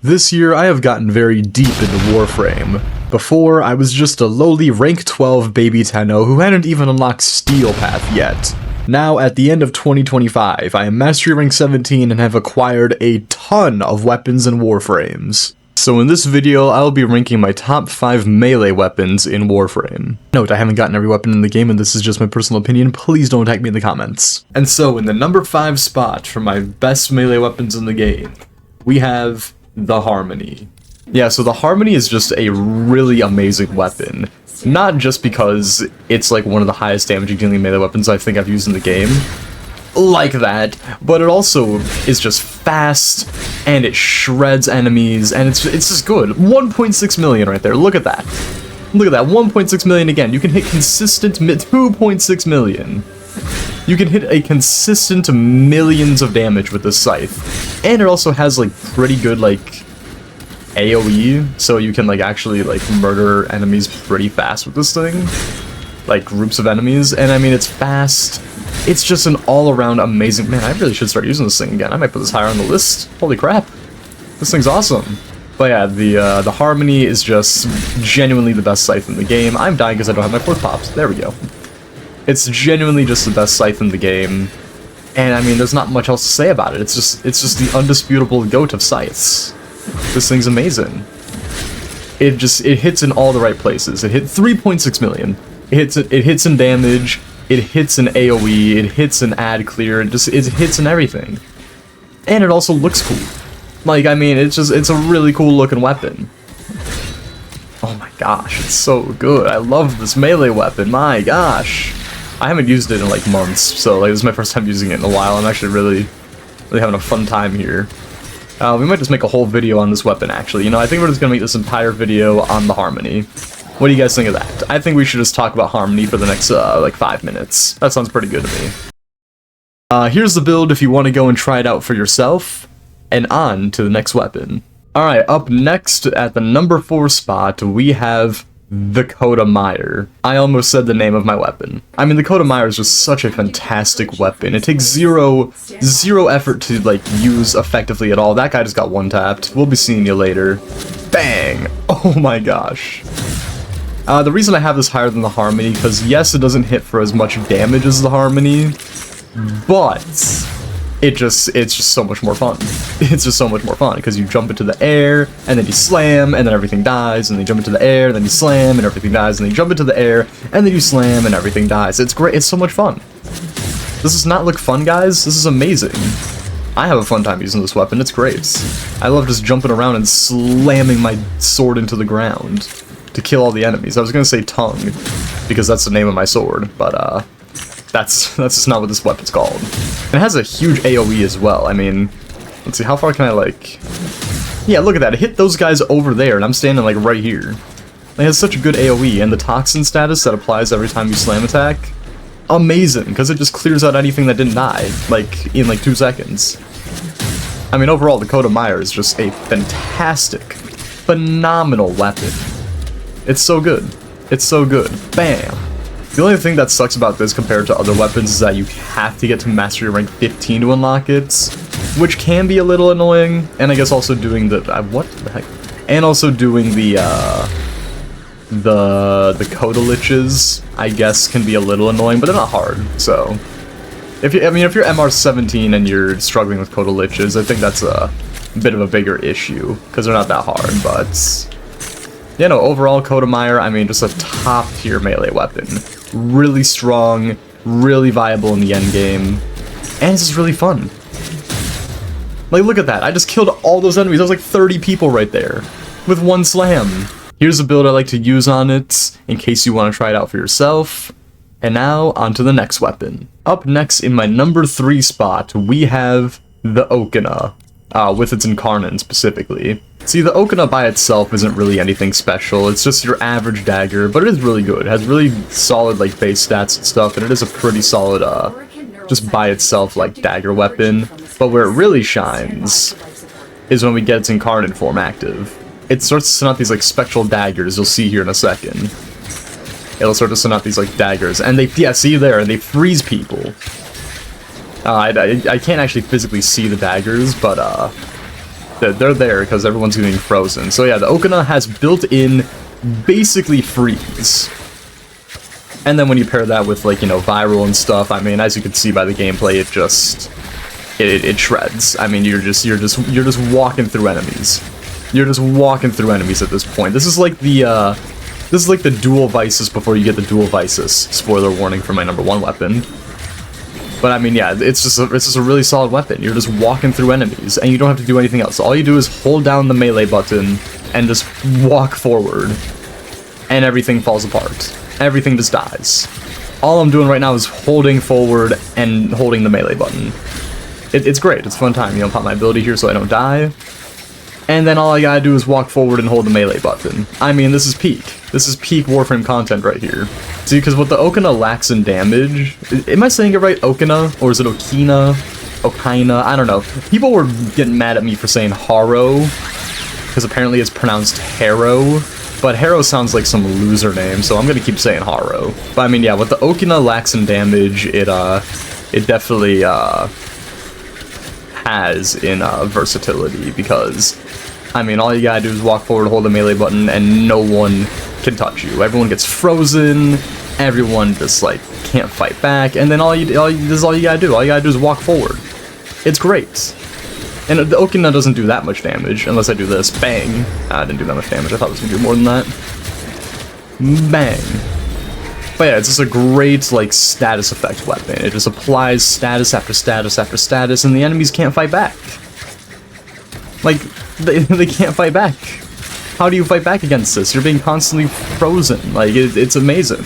This year, I have gotten very deep into Warframe. Before, I was just a lowly rank 12 baby Tenno who hadn't even unlocked Steel Path yet. Now, at the end of 2025, I am Mastery rank 17 and have acquired a ton of weapons and Warframes. So in this video, I'll be ranking my top 5 melee weapons in Warframe. Note, I haven't gotten every weapon in the game and this is just my personal opinion, please don't attack me in the comments. And so, in the number 5 spot for my best melee weapons in the game, we have the Harmony. Yeah, so the Harmony is just a really amazing weapon. Not just because it's like one of the highest damage dealing melee weapons I think I've used in the game, like that, but it also is just fast, and it shreds enemies, and it's just good. 1.6 million right there, look at that. Look at that, 1.6 million again. You can hit consistent 2.6 million. You can hit a consistent millions of damage with this scythe. And it also has like pretty good like AoE, so you can like actually like murder enemies pretty fast with this thing. Like groups of enemies, and I mean it's fast. It's just an all-around amazing, man, I really should start using this thing again. I might put this higher on the list. Holy crap. This thing's awesome. But yeah, the Harmony is just genuinely the best scythe in the game. I'm dying because I don't have my fourth pops. There we go. It's genuinely just the best scythe in the game, and I mean, there's not much else to say about it. It's just the undisputable goat of scythes. This thing's amazing. It hits in all the right places. It hit 3.6 million. It hits in damage. It hits in AoE. It hits in ad clear. It hits in everything, and it also looks cool. Like, I mean, it's a really cool looking weapon. Oh my gosh, it's so good. I love this melee weapon. My gosh. I haven't used it in like months, so like this is my first time using it in a while. I'm actually really having a fun time here. We might just make a whole video on this weapon actually. You know, I think we're just gonna make this entire video on the Harmony. What do you guys think of that? I think we should just talk about Harmony for the next like 5 minutes. That sounds pretty good to me. Here's the build if you want to go and try it out for yourself. And on to the next weapon. Alright, up next at the number 4 spot, we have the Coda Meyer. I almost said the name of my weapon. I mean, the Coda Meyer is just such a fantastic weapon. It takes zero effort to, like, use effectively at all. That guy just got one-tapped. We'll be seeing you later. Bang! Oh my gosh. The reason I have this higher than the Harmony, because yes, it doesn't hit for as much damage as the Harmony, but it's just so much more fun. It's just so much more fun, because you jump into the air, and then you slam, and then everything dies, and then you jump into the air, and then you slam, and everything dies, and then you jump into the air, and then you slam, and everything dies. It's great, it's so much fun. This does not look fun, guys. This is amazing. I have a fun time using this weapon, it's great. I love just jumping around and slamming my sword into the ground to kill all the enemies. I was gonna say tongue, because that's the name of my sword, but that's just not what this weapon's called. It has a huge AoE as well. I mean, let's see, how far can I, like... Yeah, look at that. It hit those guys over there, and I'm standing, like, right here. It has such a good AoE, and the toxin status that applies every time you slam attack, amazing, because it just clears out anything that didn't die, like, in, like, 2 seconds. I mean, overall, the Coda Meyer is just a fantastic, phenomenal weapon. It's so good. It's so good. Bam! The only thing that sucks about this compared to other weapons is that you have to get to Mastery rank 15 to unlock it, which can be a little annoying, and I guess also doing the... what the heck? And also doing the coda liches, I guess, can be a little annoying, but they're not hard, so... if you're MR17 and you're struggling with coda liches, I think that's a bit of a bigger issue, because they're not that hard, but... yeah, no, overall, Coda Meyer, I mean, just a top-tier melee weapon. Really strong, really viable in the endgame, and it's just really fun. Like, look at that, I just killed all those enemies. There was like 30 people right there, with one slam. Here's a build I like to use on it, in case you want to try it out for yourself. And now, on to the next weapon. Up next, in my number 3 spot, we have the Okina. With its incarnate specifically. See, the Okina by itself isn't really anything special, it's just your average dagger, but it is really good. It has really solid, like, base stats and stuff, and it is a pretty solid, just by itself, like, dagger weapon. But where it really shines is when we get its incarnate form active. It starts to send out these, like, spectral daggers you'll see here in a second. It'll start to send out these, like, daggers, and they, yeah, see there, and they freeze people. I can't actually physically see the daggers, but They're there because everyone's getting frozen. So yeah, the Okina has built-in, basically, freeze. And then when you pair that with, like, you know, viral and stuff, I mean, as you can see by the gameplay, it just... It shreds. I mean, you're just walking through enemies. You're just walking through enemies at this point. This is like the dual vices before you get the dual vices. Spoiler warning for my #1 weapon. But I mean, yeah, it's just a really solid weapon. You're just walking through enemies, and you don't have to do anything else. All you do is hold down the melee button and just walk forward, and everything falls apart. Everything just dies. All I'm doing right now is holding forward and holding the melee button. It's great. It's a fun time. You know, pop my ability here so I don't die. And then all I gotta do is walk forward and hold the melee button. I mean, this is peak. This is peak Warframe content right here. See, because what the Okina lacks in damage... Am I saying it right? Okina? Or is it okina? Okina? I don't know. People were getting mad at me for saying Haro, because apparently it's pronounced Harrow. But Harrow sounds like some loser name, so I'm gonna keep saying Haro. But I mean, yeah, what the Okina lacks in damage, it definitely, has in versatility, because I mean, all you gotta do is walk forward, hold the melee button, and no one can touch you. Everyone gets frozen, everyone just like can't fight back, and then this is all you gotta do. All you gotta do is walk forward. It's great. And the Okina doesn't do that much damage unless I do this. Bang. I didn't do that much damage. I thought it was gonna do more than that. Bang. But yeah, it's just a great, like, status effect weapon. It just applies status after status after status, and the enemies can't fight back. Like, they can't fight back. How do you fight back against this? You're being constantly frozen. Like, it's amazing.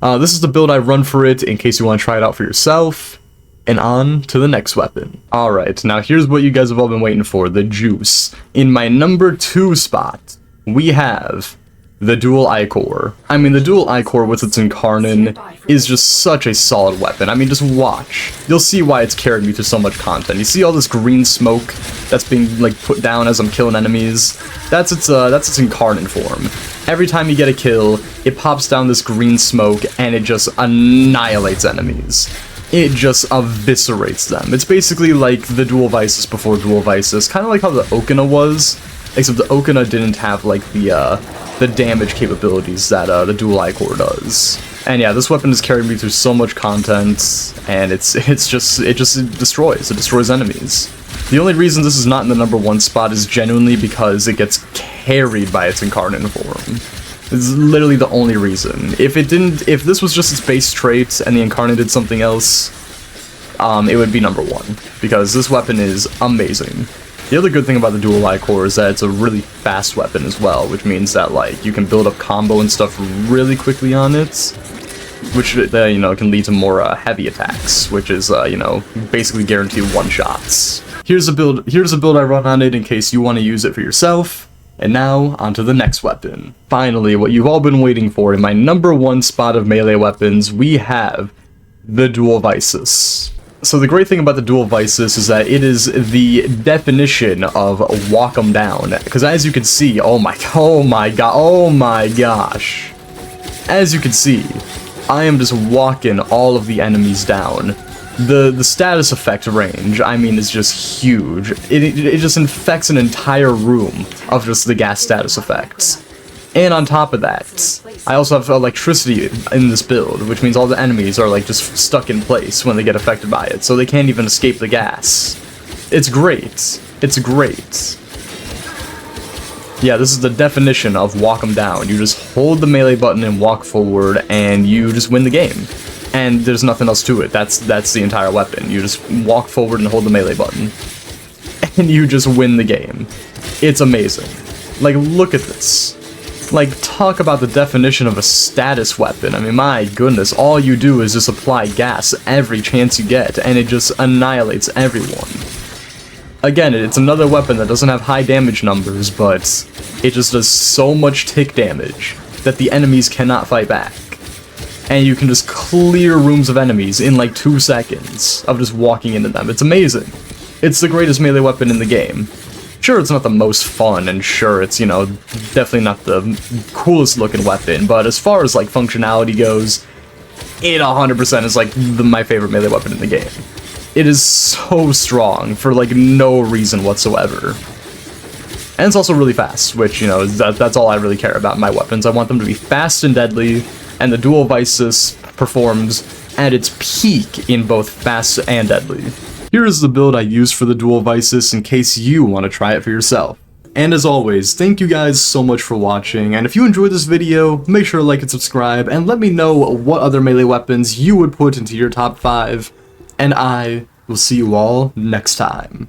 This is the build I run for it, in case you want to try it out for yourself. And on to the next weapon. Alright, now here's what you guys have all been waiting for, the juice. In my #2 spot, we have... the dual ichor. I mean, the dual ichor with its incarnate is just such a solid weapon. I mean, just watch. You'll see why it's carried me through so much content. You see all this green smoke that's being, like, put down as I'm killing enemies? That's its incarnate form. Every time you get a kill, it pops down this green smoke, and it just annihilates enemies. It just eviscerates them. It's basically like the dual vices before dual vices, kind of like how the Okina was, except the Okina didn't have, like, the damage capabilities that the dual ichor does. And yeah, this weapon has carried me through so much content, and it just destroys enemies. The only reason this is not in the #1 spot is genuinely because it gets carried by its incarnate form. It's literally the only reason. If this was just its base traits and the incarnate did something else, it would be #1, because this weapon is amazing. The other good thing about the dual ichor is that it's a really fast weapon as well, which means that, like, you can build up combo and stuff really quickly on it, which, you know, can lead to more heavy attacks, which is, you know, basically guaranteed one-shots. Here's a build I run on it in case you want to use it for yourself. And now, onto the next weapon. Finally, what you've all been waiting for, in my #1 spot of melee weapons, we have the dual vices. So the great thing about the dual vices is that it is the definition of walk 'em down. Because as you can see, oh my gosh. As you can see, I am just walking all of the enemies down. The status effect range, I mean, is just huge. It just infects an entire room of just the gas status effects. And on top of that, I also have electricity in this build, which means all the enemies are, like, just stuck in place when they get affected by it, so they can't even escape the gas. It's great. It's great. Yeah, this is the definition of walk 'em down. You just hold the melee button and walk forward, and you just win the game. And there's nothing else to it. That's the entire weapon. You just walk forward and hold the melee button. And you just win the game. It's amazing. Like, look at this. Like, talk about the definition of a status weapon. I mean, my goodness, all you do is just apply gas every chance you get, and it just annihilates everyone. Again, it's another weapon that doesn't have high damage numbers, but it just does so much tick damage that the enemies cannot fight back. And you can just clear rooms of enemies in like 2 seconds of just walking into them. It's amazing. It's the greatest melee weapon in the game. Sure, it's not the most fun, and sure, it's, you know, definitely not the coolest looking weapon, but as far as, like, functionality goes, it 100% is, like, my favorite melee weapon in the game. It is so strong for, like, no reason whatsoever. And it's also really fast, which, you know, that's all I really care about in my weapons. I want them to be fast and deadly, and the dual Visus performs at its peak in both fast and deadly. Here is the build I used for the dual Visus in case you want to try it for yourself. And as always, thank you guys so much for watching, and if you enjoyed this video, make sure to like and subscribe, and let me know what other melee weapons you would put into your top 5, and I will see you all next time.